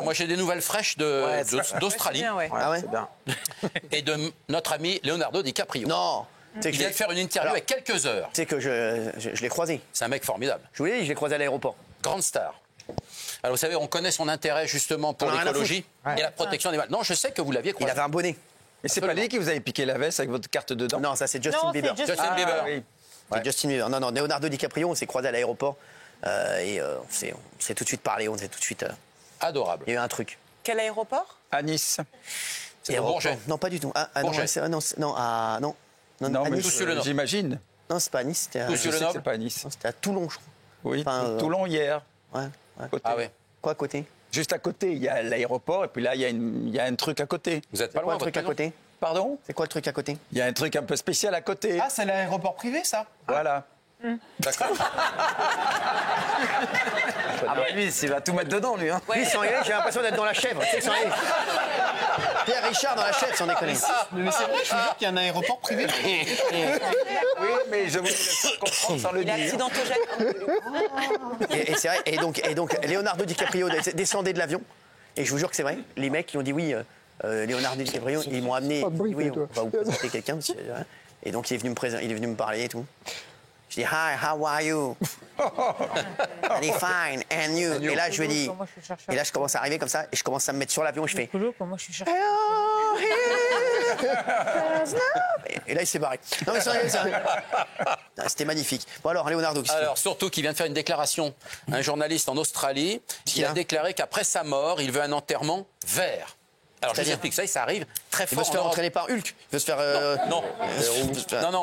Moi, j'ai des nouvelles fraîches d'Australie et de notre ami Leonardo DiCaprio. Non. Il vient de faire une interview il y a quelques heures. Tu sais que je l'ai croisé. C'est un mec formidable. Je vous l'ai dit, je l'ai croisé à l'aéroport. Grande star. Alors, vous savez, on connaît son intérêt justement pour l'écologie et la protection des animaux. Non, je sais que vous l'aviez croisé. Il avait un bonnet. Mais c'est pas lui qui vous avait piqué la veste avec votre carte dedans? Non, ça c'est Justin Bieber. Justin Bieber. Oui. C'est Justin Bieber. Non, Leonardo DiCaprio, on s'est croisé à l'aéroport et on s'est tout de suite parlé, on s'est tout de suite... Adorable. Il y a eu un truc. Quel aéroport? À Nice. C'est le Bourget. Non, pas du tout. Non, Non, à mais Nice. j'imagine. Non, c'est pas à Nice, c'était à... Je sais que c'est pas à Nice. Non, c'était à Toulon, je crois. Oui, Enfin, Toulon hier. Ouais. Côté. Ah ouais. Quoi à côté? Juste à côté, il y a l'aéroport et puis là, il y a un truc à côté. Vous êtes pas C'est quoi loin, le truc à votre maison. côté? Pardon? C'est quoi le truc à côté? Il y a un truc un peu spécial à côté. Ah, c'est l'aéroport privé, ça? Voilà. D'accord. Ah bah lui, il va tout mettre dedans, lui. Hein. Lui, sans y aller, j'ai l'impression d'être dans la chèvre. Tu sais, sans y aller. Pierre Richard dans la chèvre, sans déconner. Mais c'est vrai, je vous jure qu'il y a un aéroport privé. Oui, mais je vous laisse comprendre sans le Il est dire. accidentogène. Et c'est vrai. Et donc, Leonardo DiCaprio descendait de l'avion. Et je vous jure que c'est vrai. Les mecs qui ont dit oui, Leonardo DiCaprio, ils m'ont amené. Oui, on va vous présenter quelqu'un. Et donc, il est venu me parler et tout. Je dis, hi, how are you? Elle dit, fine, and you? Et là, je lui dis, et là, je commence à arriver comme ça, et je commence à me mettre sur l'avion, et je fais, hello, here, et là, il s'est barré. Non, mais sérieux, c'était magnifique. Bon, alors, Leonardo, qu'est-ce que Alors, surtout qu'il vient de faire une déclaration. Un journaliste en Australie, qui a déclaré qu'après sa mort, il veut un enterrement vert. Alors, je vous explique ça arrive très il fort veut se faire en Europe. entraîner par Hulk. Il veut se faire. Non,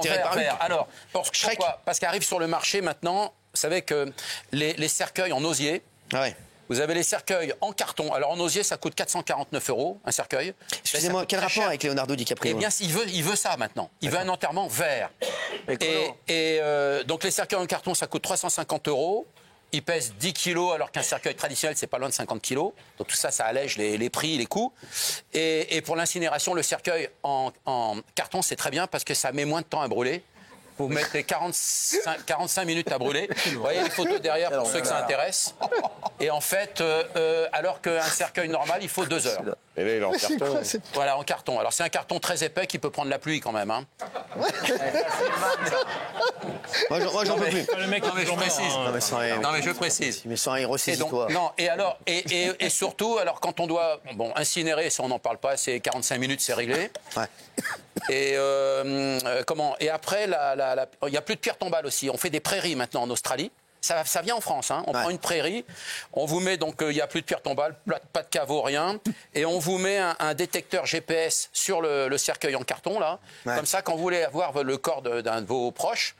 tirer par Hulk. vert. Alors, Shrek. pourquoi? Parce qu'arrive sur le marché maintenant, vous savez que les cercueils en osier, Ah ouais. vous avez les cercueils en carton. Alors, en osier, ça coûte 449 € un cercueil. Excusez-moi, quel rapport avec Leonardo DiCaprio? Eh bien, il veut ça maintenant. Il veut un enterrement vert. Et donc, les cercueils en carton, ça coûte 350 €. Il pèse 10 kilos, alors qu'un cercueil traditionnel, c'est pas loin de 50 kilos. Donc tout ça, ça allège les prix, les coûts. Et pour l'incinération, le cercueil en carton, c'est très bien parce que ça met moins de temps à brûler. Vous mettez 45 minutes à brûler. Vous voyez les photos derrière pour ceux que ça intéresse. Et en fait, alors qu'un cercueil normal, il faut 2 heures. Et là, il est en carton. Voilà, en carton. Alors c'est un carton très épais qui peut prendre la pluie quand même. Hein. Moi, j'en peux plus. Le mec, Non, mais je précise. Non, mais je précise. Mais sans aller ressaisis-toi. Non, et alors, et surtout, alors quand on doit incinérer, ça on n'en parle pas, c'est 45 minutes, c'est réglé. Ouais. Et et après, il n'y a plus de pierre tombale aussi. On fait des prairies maintenant en Australie. Ça vient en France, hein. On prend une prairie, on vous met donc il n'y a plus de pierre tombale, pas de caveau, rien, et on vous met un détecteur GPS sur le cercueil en carton là. Ouais. Comme ça, quand vous voulez avoir le corps d'un de vos proches,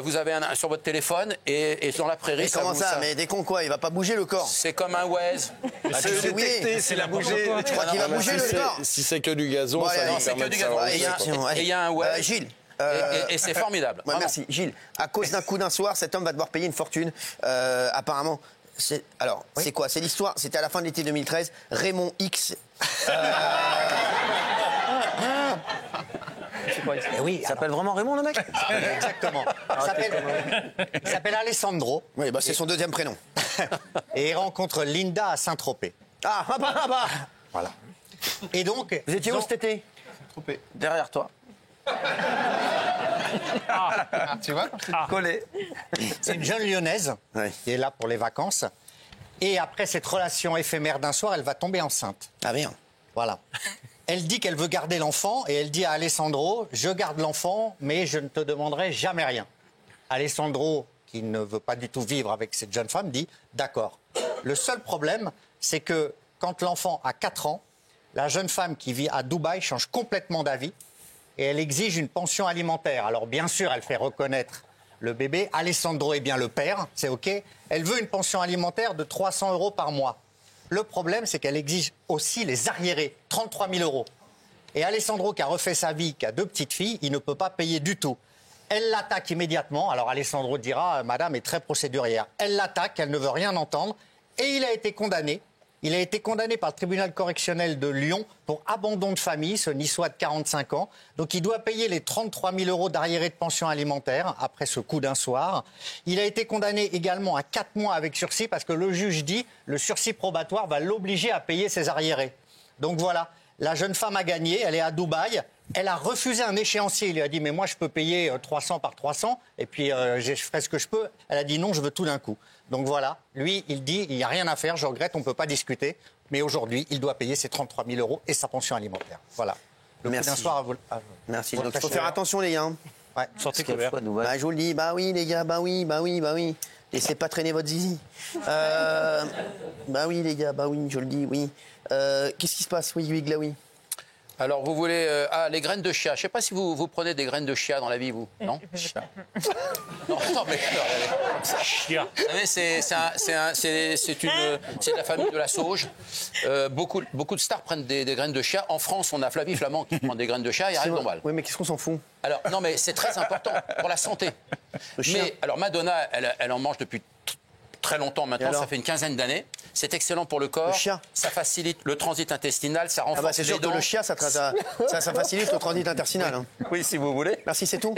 vous avez un sur votre téléphone et dans la prairie. Et comment ça? Mais des cons quoi? Il va pas bouger le corps. C'est comme un Waze. C'est détecté, c'est la bouger. Tu crois qu'il va bouger le corps? Si c'est que du gazon, Bon, ça allez, va c'est que permettre du de gazon. savoir. Et il y a un Waze. Gilles. Et c'est formidable. Ouais, Vraiment. merci. Gilles, à cause d'un coup d'un soir, cet homme va devoir payer une fortune. Apparemment. C'est quoi? C'est l'histoire. C'était à la fin de l'été 2013. Raymond X. Oui, il s'appelle vraiment Raymond, le mec? Exactement. Il s'appelle Alessandro. Oui, bah, c'est son deuxième prénom. Et il rencontre Linda à Saint-Tropez. Ah, Voilà. Et donc. Vous étiez où cet été? Derrière toi. Tu vois? Collé. C'est une jeune lyonnaise Ouais. qui est là pour les vacances. Et après cette relation éphémère d'un soir, elle va tomber enceinte. Ah merde. Voilà. Elle dit qu'elle veut garder l'enfant et elle dit à Alessandro, je garde l'enfant, mais je ne te demanderai jamais rien. Alessandro, qui ne veut pas du tout vivre avec cette jeune femme, dit, d'accord. Le seul problème, c'est que quand l'enfant a 4 ans, la jeune femme qui vit à Dubaï change complètement d'avis et elle exige une pension alimentaire. Alors bien sûr, elle fait reconnaître le bébé. Alessandro est bien le père, c'est OK. Elle veut une pension alimentaire de 300 € par mois. Le problème, c'est qu'elle exige aussi les arriérés, 33 000 €. Et Alessandro, qui a refait sa vie, qui a 2 petites filles, il ne peut pas payer du tout. Elle l'attaque immédiatement. Alors Alessandro dira, madame est très procédurière. Elle l'attaque, elle ne veut rien entendre. Et il a été condamné. Il a été condamné par le tribunal correctionnel de Lyon pour abandon de famille, ce niçois de 45 ans. Donc il doit payer les 33 000 € d'arriérés de pension alimentaire après ce coup d'un soir. Il a été condamné également à 4 mois avec sursis parce que le juge dit le sursis probatoire va l'obliger à payer ses arriérés. Donc voilà, la jeune femme a gagné, elle est à Dubaï. Elle a refusé un échéancier. Il lui a dit, mais moi, je peux payer 300 par 300, et puis je ferai ce que je peux. Elle a dit, non, je veux tout d'un coup. Donc voilà, lui, il dit, il n'y a rien à faire, je regrette, on ne peut pas discuter. Mais aujourd'hui, il doit payer ses 33 000 € et sa pension alimentaire. Voilà. Le coup d'un soir à vous. Merci. Donc il faut faire attention, les gars. Ouais, sortez couvert. Bah, je vous le dis, bah oui, les gars, bah oui. Laissez pas traîner votre zizi. Bah oui, les gars, bah oui, je le dis, oui. Qu'est-ce qui se passe? Oui, Glaoui. Alors, vous voulez... les graines de chia. Je ne sais pas si vous prenez des graines de chia dans la vie, vous. Non? Non, mais... Chia. Vous savez, c'est de la famille de la sauge. Beaucoup de stars prennent des graines de chia. En France, on a Flavie Flamand qui prend des graines de chia et Ariel Dombal. Oui, mais qu'est-ce qu'on s'en fout? Alors, non, mais c'est très important pour la santé. Mais, alors, Madonna, elle en mange depuis très longtemps maintenant, ça fait une quinzaine d'années. C'est excellent pour le corps. Le chia. Ça facilite le transit intestinal, ça renforce c'est sûr les que dents. le chia, ça facilite le transit intestinal. Hein. Oui, si vous voulez. Merci, c'est tout.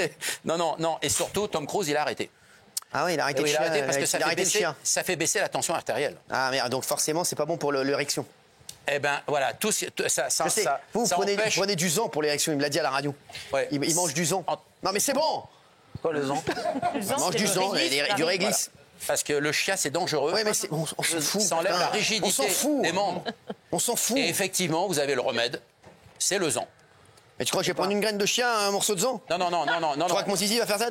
Non. Et surtout, Tom Cruise, il a arrêté. Ah oui, il a arrêté le Il a chia. arrêté parce que il a arrêté le chia. ça fait baisser la tension artérielle. Ah merde, donc forcément, c'est pas bon pour l'érection. Eh ben voilà, tout ça, Je sais, vous prenez du zan pour l'érection, il me l'a dit à la radio. Ouais. Il mange du zan. Non mais c'est bon. Quoi, le zan? Il mange du zan et du réglisse. Parce que le chia, c'est dangereux. Oui, mais on s'en fout. Ça enlève la rigidité on s'en fout. des membres. On s'en fout. Et effectivement, vous avez le remède, c'est le zan. Mais tu crois que je vais prendre une graine de chien, un morceau de zan? Non. Tu crois que mon zizi va faire ça?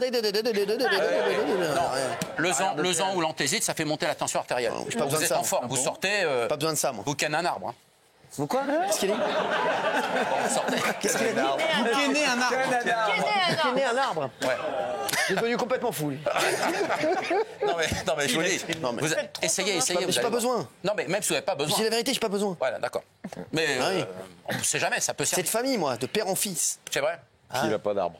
Le zan ou l'anthésite, ça fait monter la tension artérielle. J'ai pas besoin Vous de êtes ça. en forme, vous sortez, Pas besoin de ça, moi. vous cannez un arbre. Hein. Vous quoi? Qu'est-ce qu'il est? Vous sortez. Qu'est-ce qu'il a dit? Vous kennez un arbre. Kenner un arbre. Ouais. J'ai devenu complètement fou, lui. Non mais je vous dis, Non, mais- essayez. J'ai vous pas allez voir. besoin. Non mais même si vous n'avez pas besoin. C'est la vérité, j'ai pas besoin. Voilà, d'accord. Mais Ah oui. on ne sait jamais, ça peut C'est servir. de famille, moi, de père en fils. C'est vrai. Qui n'a pas d'arbre?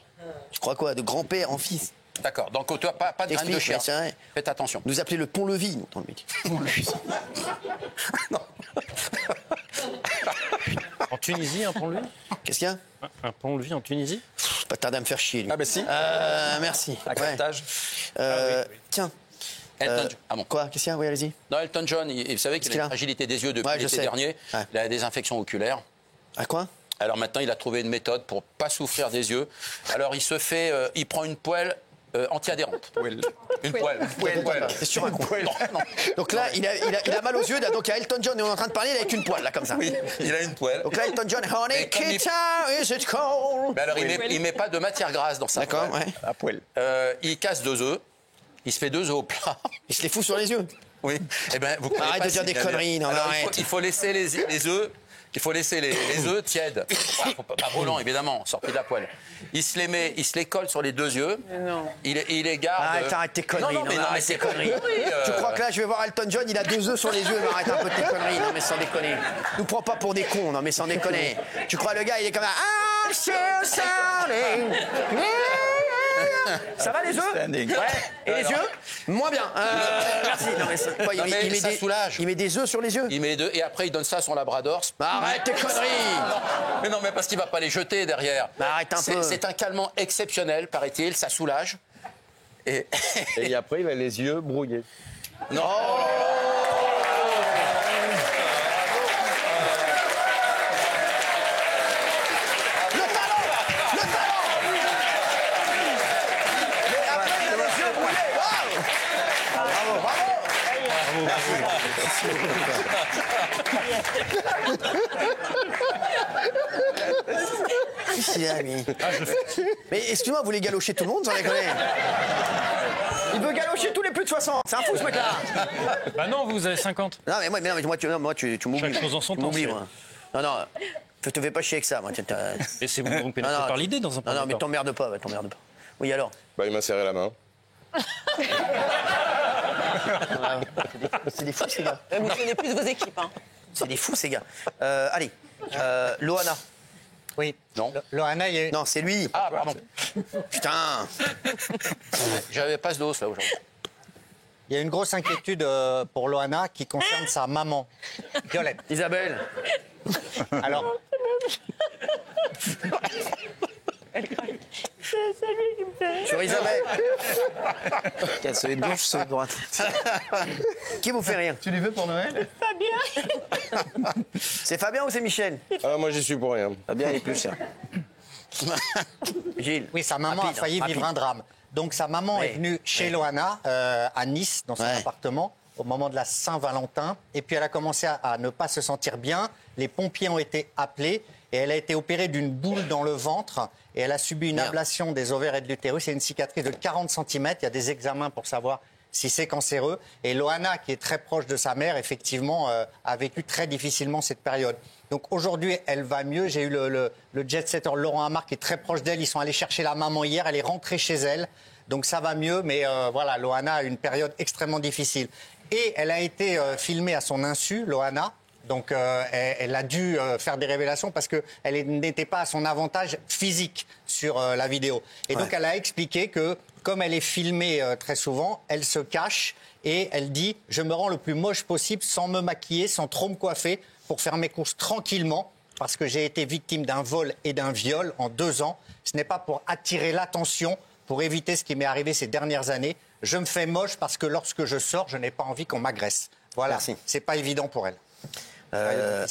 Tu crois quoi? De grand-père en fils. D'accord. Donc toi, pas de graines de T'expliques, chia. ouais, c'est vrai. Faites attention. Nous appelait le pont-levis, nous, dans le métier. En Tunisie, un pont-levis? Qu'est-ce qu'il y a? Un pont-levis en Tunisie? Pas tarder à me faire chier, lui. Ah, bah si. Merci. À captage. Tiens. Elton John. Ah bon. Quoi? Qu'est-ce qu'il y a? Oui, allez-y. Non, Elton John, vous savez qu'il qu'il a a une fragilité des yeux depuis Ouais, je l'été sais. dernier. Ouais. Il a des infections oculaires. À quoi? Alors maintenant, il a trouvé une méthode pour pas souffrir des yeux. Alors il prend une poêle anti-adhérente. Une poêle. C'est sur un con. Donc là, il a mal aux yeux. Donc il y a Elton John et on est en train de parler avec une poêle, là, comme ça. Oui, il a une poêle. Donc là, Elton John, honey, Et comme il- guitar, is it cold? Mais alors, il met pas de matière grasse dans sa D'accord, poêle. ouais. À poil. Il casse 2 œufs. Il se fait 2 œufs au plat. Il se les fout sur les yeux. Oui. Eh ben, vous croyez Arrête pas de dire si- des conneries, non, Alors, arrête. il faut laisser les œufs. Il faut laisser les œufs tièdes. Pas brûlants, évidemment, sortis de la poêle. Il se les colle sur les 2 yeux. Il les garde. Arrête tes conneries. Non, mais arrête tes conneries. Tu crois que là, je vais voir Elton John, il a 2 œufs sur les yeux, mais arrête un peu tes conneries. Non, mais sans déconner. Nous prends pas pour des cons, non, mais sans déconner. Tu crois le gars, il est comme ça. I'm still sounding. Ça va les œufs? Standing. Ouais. Et les yeux? Moins bien. Merci. Non, mais quoi, Non, mais ça des, soulage. il met des œufs sur les yeux? Il met 2 et après il donne ça à son labrador. Arrête tes conneries. Mais non, mais parce qu'il va pas les jeter derrière. Bah, arrête un peu. C'est un calmant exceptionnel, paraît-il. Ça soulage. Et Et après, il a les yeux brouillés. non. Le talent. Mais après, il a les yeux brûlés. Waouh. Qu'est-ce qu'il a, lui? Mais excuse-moi, vous voulez galocher tout le monde, sans déconner? Il veut galocher tous les plus de 60. C'est un fou, ce mec-là. Bah non, vous avez 50. Non, mais moi, tu m'oublies. Chaque chose en son Tu temps, m'oublies, c'est- moi. Non, te fais pas chier avec ça, moi. Et c'est vous me pénétrez Non, non, par l'idée dans un premier Non, mais temps. t'emmerde pas, t'emmerde pas. Oui, alors? Bah, il m'a serré la main. C'est des fous, ces gars. Vous connaissez plus vos équipes. Hein. C'est des fous, ces gars. Allez, Loana. Oui. Non. Loana, il y a eu... Non, c'est lui. Ah, pardon. Putain. J'avais pas ce dos là aujourd'hui. Il y a une grosse inquiétude pour Loana qui concerne sa maman, Violette. Isabelle. Alors, Sur Isabelle. Qu'elle se gauche, se droite. Qui vous fait rire? Tu les veux pour Noël? C'est Fabien ou c'est Michel? Ah, moi, j'y suis pour rien. Fabien, il est plus cher. Gilles. oui, sa maman Rapide, a failli rapide. vivre un drame. Donc sa maman Oui, est venue chez oui. Loana, à Nice, dans son Ouais. appartement, au moment de la Saint-Valentin. Et puis elle a commencé à ne pas se sentir bien. Les pompiers ont été appelés et elle a été opérée d'une boule dans le ventre. Et elle a subi une Merde. ablation des ovaires et de l'utérus. Il y a une cicatrice de 40 cm. Il y a des examens pour savoir si c'est cancéreux. Et Loana, qui est très proche de sa mère, effectivement, a vécu très difficilement cette période. Donc aujourd'hui, elle va mieux. J'ai eu le jet-setter Laurent Hamar qui est très proche d'elle. Ils sont allés chercher la maman hier. Elle est rentrée chez elle. Donc ça va mieux. Mais voilà, Loana a une période extrêmement difficile. Et elle a été filmée à son insu, Loana. Donc elle a dû faire des révélations parce qu'elle n'était pas à son avantage physique sur la vidéo. Et donc elle a expliqué que comme elle est filmée très souvent, elle se cache et elle dit « Je me rends le plus moche possible sans me maquiller, sans trop me coiffer pour faire mes courses tranquillement parce que j'ai été victime d'un vol et d'un viol en 2 ans. Ce n'est pas pour attirer l'attention, pour éviter ce qui m'est arrivé ces dernières années. Je me fais moche parce que lorsque je sors, je n'ai pas envie qu'on m'agresse. » Voilà, Merci. c'est pas évident pour elle.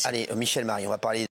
Allez, Michel Marie, on va parler